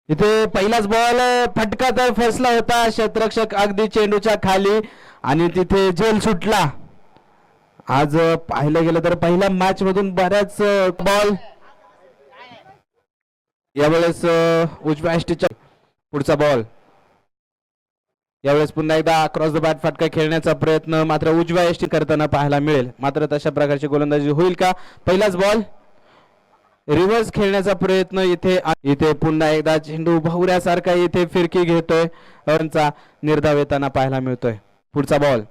इथे पहिलाच बॉल फटका तर फसला होता, क्षेत्ररक्षक अगदी चेंडूच्या खाली आणि तिथे झेल सुटला. आज पाहिलं गेलं तर पहिल्या मॅच मधून बऱ्याच बॉल यावेळेस उजव्या यष्टीच्या पुढचा बॉल यावेळेस पुन्हा एकदा क्रॉस द बॅट फटका खेळण्याचा प्रयत्न मात्र उजव्या यष्टी करताना पाहायला मिळेल. मात्र तशा प्रकारची गोलंदाजी होईल का? पहिलाच बॉल रिव्हर्स खेळण्याचा प्रयत्न इथे पुन्हा एकदा चेंडू भवऱ्यासारखा इथे फिरकी घेतोय, त्यांचा निर्धाव येताना पाहायला मिळतोय. पुढचा बॉल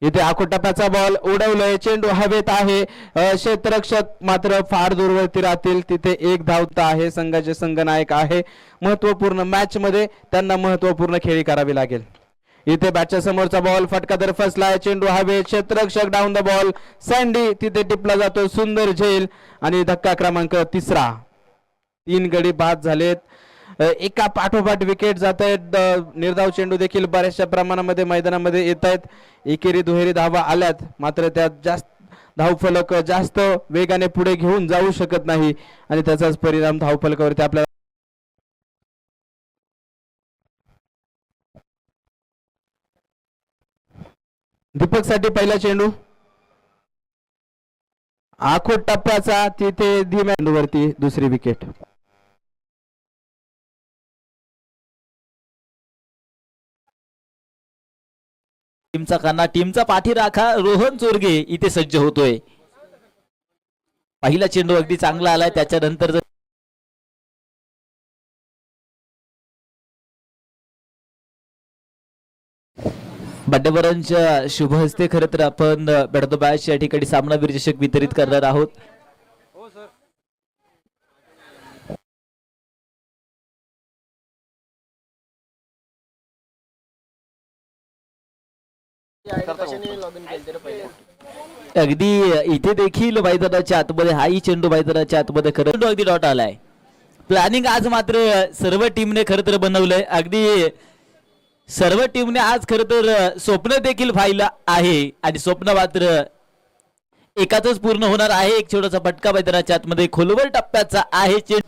इथे आखोटप्प्याचा बॉल उडवलंय, चेंडू हवेत आहे, क्षेत्ररक्षक मात्र फार दूरवरती राहतील. तिथे एक धावता आहे, संघाचे संघनायक आहे. महत्वपूर्ण मॅच मध्ये त्यांना महत्वपूर्ण खेळी करावी लागेल. इथे बॅटच्या समोरचा बॉल फटका तर फसलाय, चेंडू हवेत, क्षेत्ररक्षक डाऊन द बॉल, सँडी तिथे टिपला जातो, सुंदर झेल आणि धक्का क्रमांक 3. 3 गडी बाद झालेत, एका पाठोपाठ विकेट जात आहेत. निर्धाव चेंडू देखील बऱ्याचशा प्रमाणामध्ये मैदानामध्ये येत आहेत. एकेरी दुहेरी धावा आल्यात, मात्र त्यात जास्त धावफलक जास्त वेगाने पुढे घेऊन जाऊ शकत नाही आणि त्याचाच परिणाम धावफलकावरती आपल्याला. दीपक साठी पहिला चेंडू आखोट टप्प्याचा, तिथे धीम्या चेंडूवरती दुसरी विकेट. टीमचा काना, टीमचा पाठीराखा रोहन चोरगे इथे सज्ज होतोय. पहिला चेंडू अगदी चांगला आलाय, त्याच्यानंतर बड्डेबरांच्या शुभ हस्ते खरं तर आपण बॅट ऑफ द मॅच या ठिकाणी सामनावीर चषक वितरित करणार आहोत. अगदी इथे देखील मैदानाच्या आतमध्ये हाही चेंडू मैदानाच्या आतमध्ये खरं अगदी डॉट आलाय. प्लॅनिंग आज मात्र सर्व टीमने खरं तर बनवलंय. अगदी सर्व टीमने आज खरं तर स्वप्न देखील पाहिलं आहे आणि स्वप्न मात्र एकातच पूर्ण होणार आहे. एक छोटासा फटका मैदानाच्या आतमध्ये खोलवर टप्प्याचा आहे चेंडू,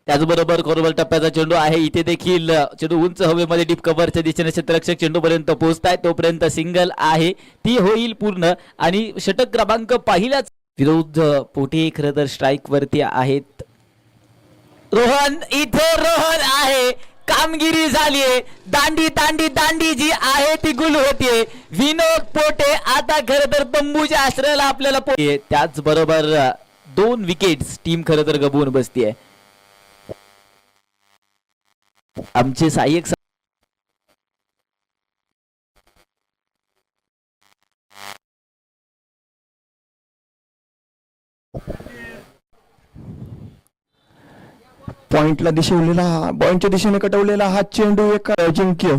त्याचबरोबर खोलवर टप्प्याचा चेंडू आहे. इथे देखील चेंडू उंच हवेमध्ये डीप कव्हरच्या दिशेने क्षेत्ररक्षक चेंडू पर्यंत पोहोचताय, तोपर्यंत सिंगल आहे, ती होईल पूर्ण आणि षटक क्रमांक पहिल्याच विरोध पोटी खरं तर स्ट्राईक वरती आहेत. रोहन, इथे रोहन आहे, कामगिरी झालीये, दांडी दांडी दांडी जी आहे ती गुल होतीये. विनोद पोटे आता खरं तर बंबूच्या आश्रयाला आपल्याला त्याचबरोबर 2 विकेट्स टीम खरं तर गबवून बसतीये. आमचे सहाय्यक पॉइंटला पॉइंटच्या दिशेने कटवलेला हा चेंडू एक अजिंक्य,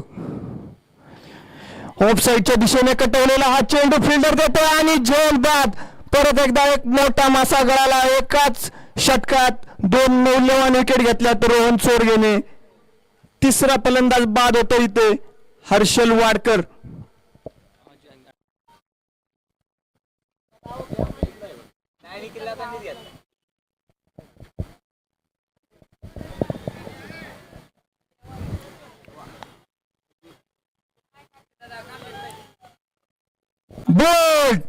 ऑफ साइडच्या दिशेने कटवलेला हा चेंडू फिल्डर देतोय आणि झेल बाद. परत एकदा एक मोठा मासा गळाला. एकाच षटकात 2 मौल्यवान विकेट घेतल्यात रोहन चोरगेने. तिसरा फलंदाज बाद होतो इथे हर्षल वाडकर. बोल्ड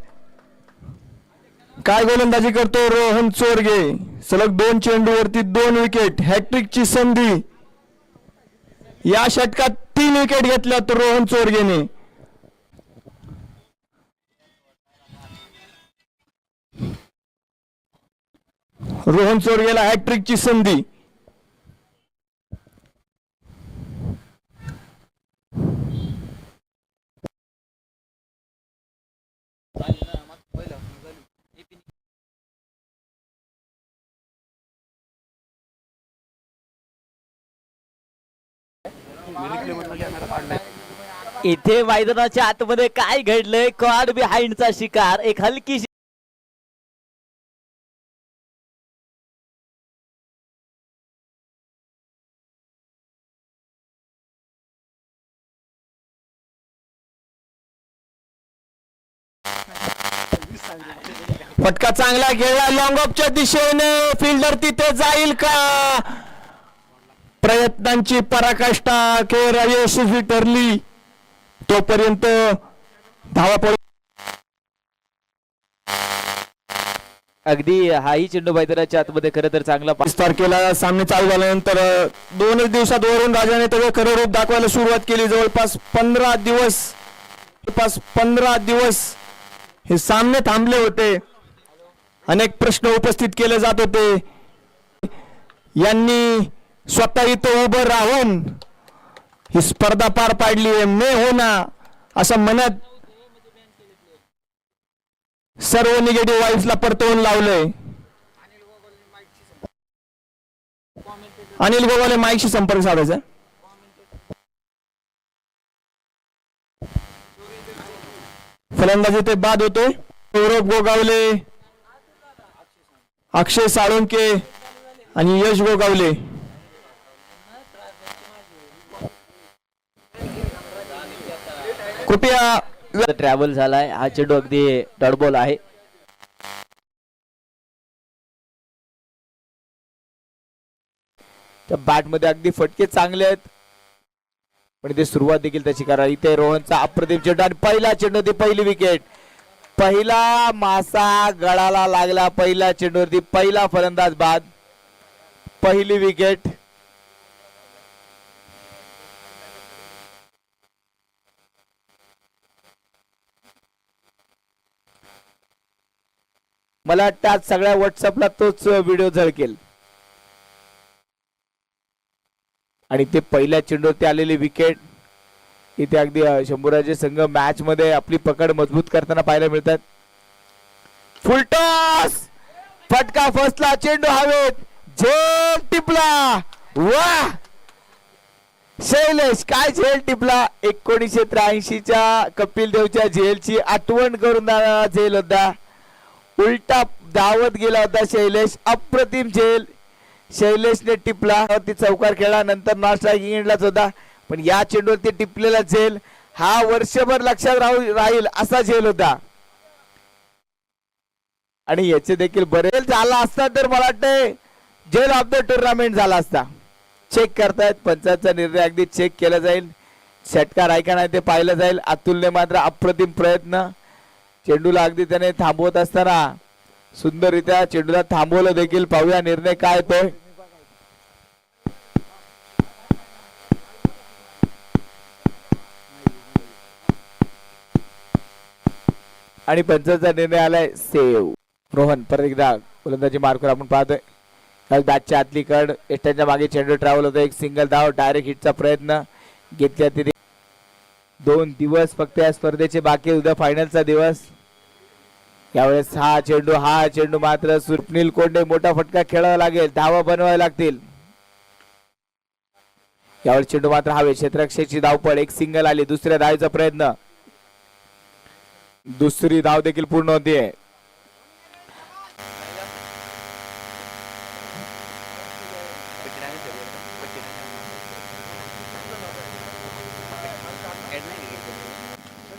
काय गोलंदाजी करतो रोहन चोरगे. सलग 2 चेंडूवरती 2 विकेट, हॅट्रिकची संधी. या षटकात 3 विकेट घेतल्यात रोहन चोरगेने. रोहन चोरगेला हॅट्रिकची संधी. इथे मैदानाच्या आतमध्ये काय घडलंय? कॉड बिहाइंडचा शिकार, एक हलकी फटका चांगला खेळला लॉंग ऑफच्या दिशेने फिल्डर तिथे जाईल का प्रयत्नांची पराकाष्ठा खेळ यशस्वी ठरली तोपर्यंत धावा पड अगदी हाही चेंडू मैदानाच्या आतमध्ये खरं तर चांगला 5 तारखेला सामने चालू झाल्यानंतर 2 दिवसात वरून राजाने त्याचे खरं रूप दाखवायला सुरुवात केली जवळपास 15 दिवस हे सामने थांबले होते अनेक प्रश्न उपस्थित केले जात होते यांनी स्वतः इथं उभं राहून ही स्पर्धा पार पाडली आहे मे होना असं म्हणत सर्व निगेटिव्ह वाईब्सला परतवून लावलंय अनिल गोगावले माईकशी संपर्क साधायचा फलंदाजी ते बाद होते सौरभ गोगावले अक्षय साळुंके आणि यश गोगावले कृपया ट्रॅव्हल झालाय हा चेंडू अगदी डॉट बॉल आहे त्या बॅट मध्ये अगदी फटके चांगले आहेत पण इथे सुरुवात देखील त्याची करा इथे रोहनचा अप्रतिम चेंडू आणि पहिला चेंडू ती पहिली विकेट पहिला मासा गळाला लागला पहिल्या चेंडूवरती पहिला फलंदाज बाद पहिली विकेट मला वाटतं आज सगळ्या व्हॉट्सअपला तोच व्हिडिओ झळकेल आणि ते पहिल्या चेंडूवरती आलेली विकेट इथे अगदी शंभूराजे संघ मॅच मध्ये आपली पकड मजबूत करताना पाहायला मिळतात फुलटॉस फटका फसला चेंडू हवेत झेल टिपला वाह शैलेश काय झेल टिपला 1983च्या कपिल देवच्या झेलची आठवण करून झेल होता उलटा धावत गेला होता शैलेश अप्रतिम झेल शैलेशने टिपला ती चौकार खेळला नंतर नॉन स्ट्रायकिंग एंडलाच होता पण या चेंडूवरती टिपलेला झेल हा वर्षभर लक्षात राहील असा झेल होता आणि याचे देखील बरेच झाला असता तर मला वाटतंय झेल ऑफ द टुर्नामेंट झाला असता चेक करतायत पंचायतचा निर्णय अगदी चेक केला जाईल षटकार आहे का नाही ते पाहिलं जाईल अतुलने मात्र अप्रतिम प्रयत्न चेंडूला अगदी त्याने थांबवत असताना सुंदररित्या चेंडूला थांबवलं देखील पाहूया निर्णय काय येतोय आणि पंचाचा निर्णय आलाय सेव रोहन परत एकदा गोलंदाजी मार्कवर आपण पाहतोय बॅटच्या आतली कड एस्टाच्या मागे चेंडू ट्रॅव्हल होतो एक सिंगल धाव डायरेक्ट हिटचा प्रयत्न घेतल्या तिथे 2 दिवस फक्त या स्पर्धेचे बाकी उद्या फायनलचा दिवस यावेळेस हा चेंडू मात्र सुनील कोंडे मोठा फटका खेळावा लागेल धावा बनवाव्या लागतील यावेळेस चेंडू मात्र हवे क्षेत्ररक्षकाची धावपळ एक सिंगल आली दुसऱ्या धावेचा प्रयत्न दुसरी धाव देखील पूर्ण होतीये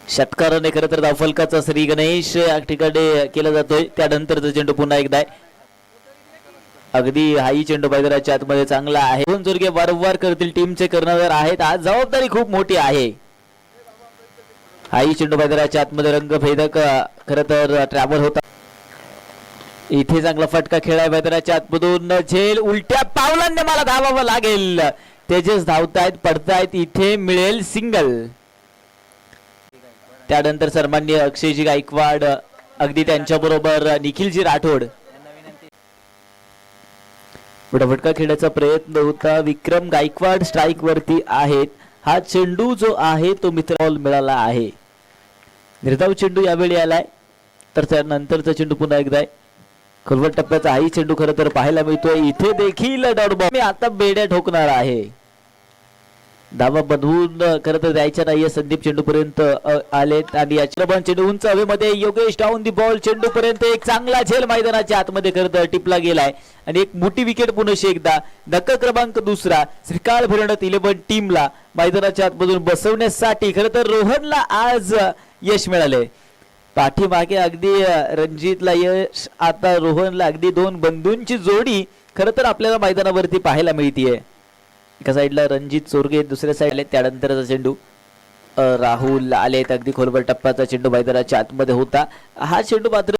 षटकाराने खरं तर धावफलकाचा श्री गणेश या ठिकाणी केला जातोय त्यानंतरचा चेंडू पुन्हा एकदा अगदी हाई चेंडू मैदानाच्या आतमध्ये चांगला आहे दोन जोरगे वारंवार करतील टीमचे कर्णधार आहेत आज जबाबदारी खूप मोठी आहे हाई चेंडू मैदानाच्या आतमध्ये रंगभेदक खरं तर ट्रॅव्हल होता इथे चांगला फटका खेळाय मैदानाच्या आतमधून झेल उलट्या पावलांनी मला धावावं लागेल तेजस धावतायत पडतायत इथे मिळेल सिंगल त्यानंतर सन्माननीय अक्षयजी गायकवाड अगदी त्यांच्या बरोबर निखिलजी राठोड फटका खेळण्याचा प्रयत्न होता विक्रम गायकवाड स्ट्राईक वरती आहेत हा चेंडू जो आहे तो मित्र मिळाला आहे निर्धाव चेंडू यावेळी आलाय तर त्यानंतरचा चेंडू पुन्हा एकदा खोलवट टप्प्याचा हाही चेंडू खरं तर पाहायला मिळतोय इथे देखील डॉट बॉल मी आता बेड्या ठोकणार आहे धावा बनवून खरं तर द्यायच्या नाहीये संदीप चेंडू पर्यंत आलेत आणि याच्या चेंडू उंच हवेमध्ये योगेश डाऊन दी बॉल चेंडू पर्यंत एक चांगला झेल मैदानाच्या आतमध्ये खरं तर टिपला गेलाय आणि एक मोठी विकेट पुन्हा एकदा धक्का क्रमांक दुसरा श्रीकाळ भरणत 11 टीमला मैदानाच्या आतमधून बसवण्यासाठी खरं तर रोहनला आज यश मिळाले पाठीमागे अगदी रणजितला यश, आता रोहनला अगदी दोन बंधूंची जोडी खरं तर आपल्याला मैदानावरती पाहायला मिळतीये. एका साईडला रणजित चोरगे, दुसऱ्या साईडला त्यानंतरचा चेंडू राहुल आले, अगदी खोलवर टप्प्याचा चेंडू मैदानाच्या आतमध्ये होता. हा चेंडू मात्र